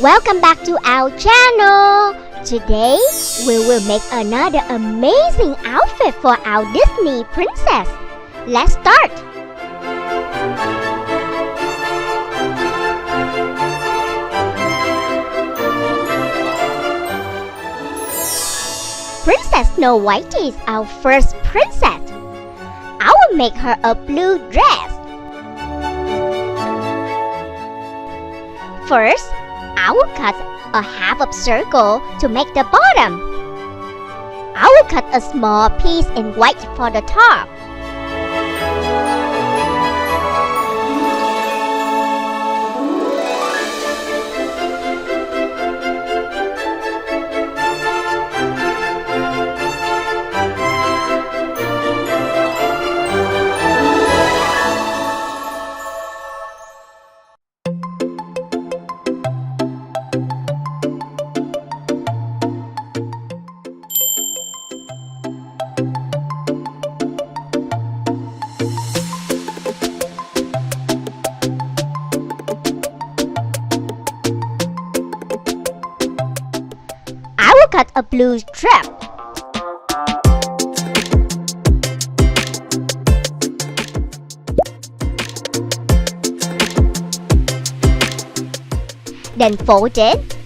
Welcome back to our channel! Today, we will make another amazing outfit for our Disney princess. Let's start! Princess Snow White is our first princess. I will make her a blue dress. First, I will cut a half of circle to make the bottom. I will cut a small piece in white for the top. I will cut a blue strip. Then fold it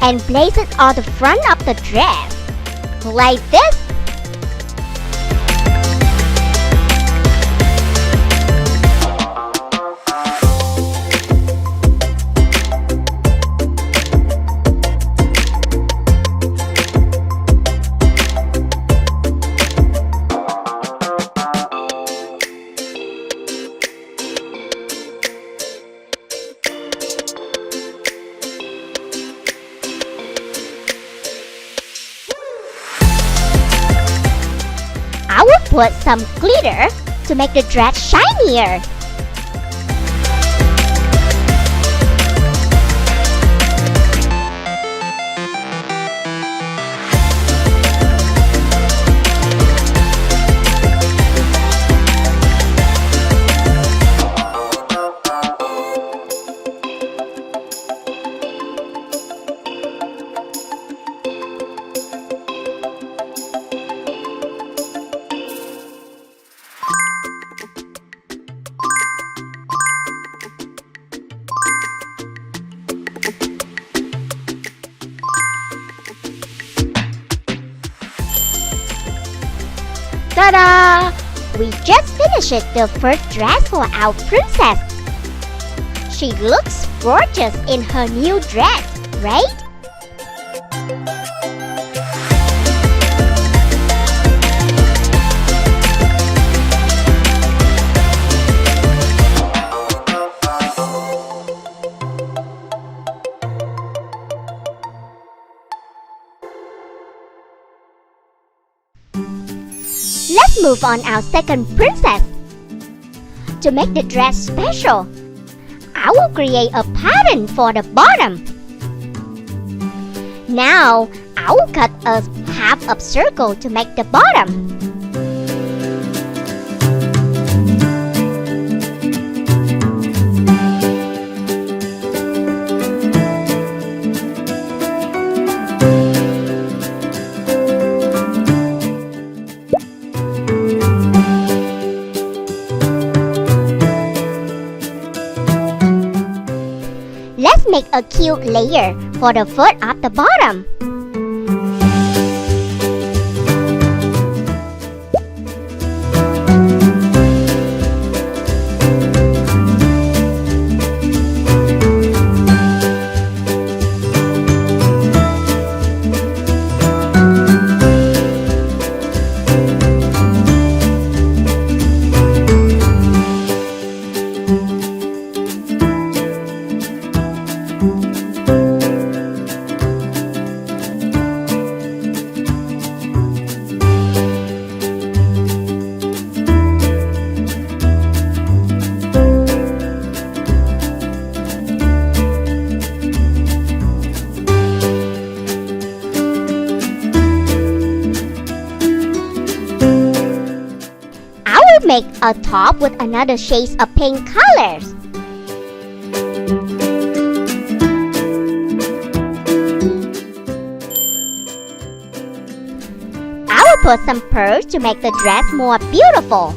and place it on the front of the dress, like this. I will put some glitter to make the dress shinier. Ta-da! We just finished the first dress for our princess. She looks gorgeous in her new dress, right? Let's move on our second princess. To make the dress special, I will create a pattern for the bottom. Now, I will cut a half of circle to make the bottom. Let's make a cute layer for the foot at the bottom. Make a top with another shades of pink colors. put some pearls to make the dress more beautiful.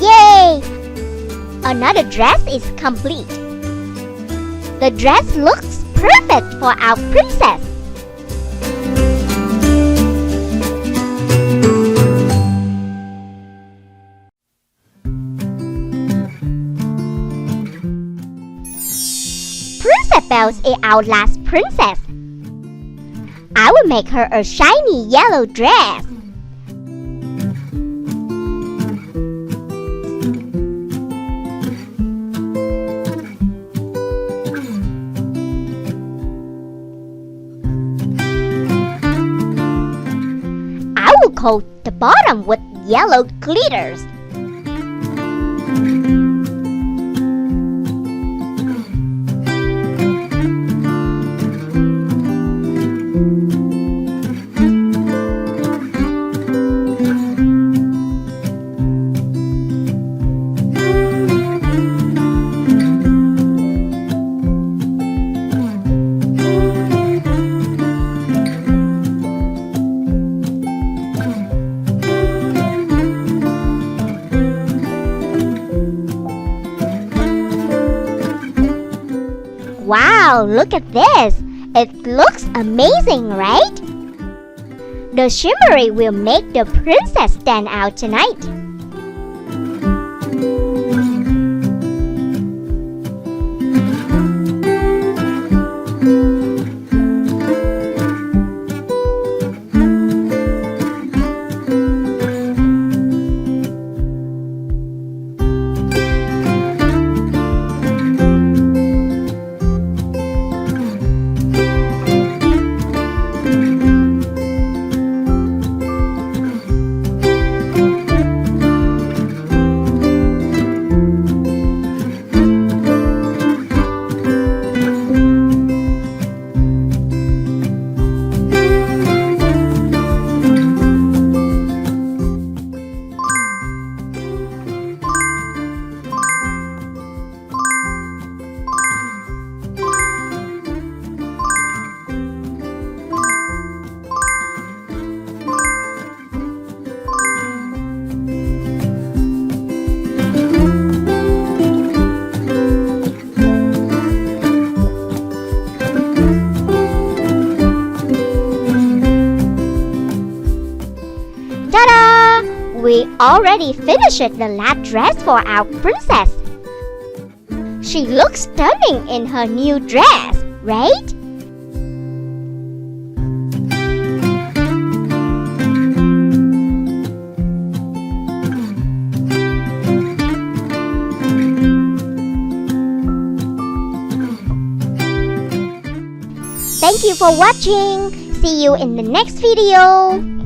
Yay! Another dress is complete. The dress looks perfect for our princess. Princess Belle is our last princess. I will make her a shiny yellow dress. I will coat the bottom with yellow glitters. Wow, look at this! It looks amazing, right? The shimmery will make the princess stand out tonight. Ta-da! We already finished the last dress for our princess. She looks stunning in her new dress, right? Thank you for watching. See you in the next video.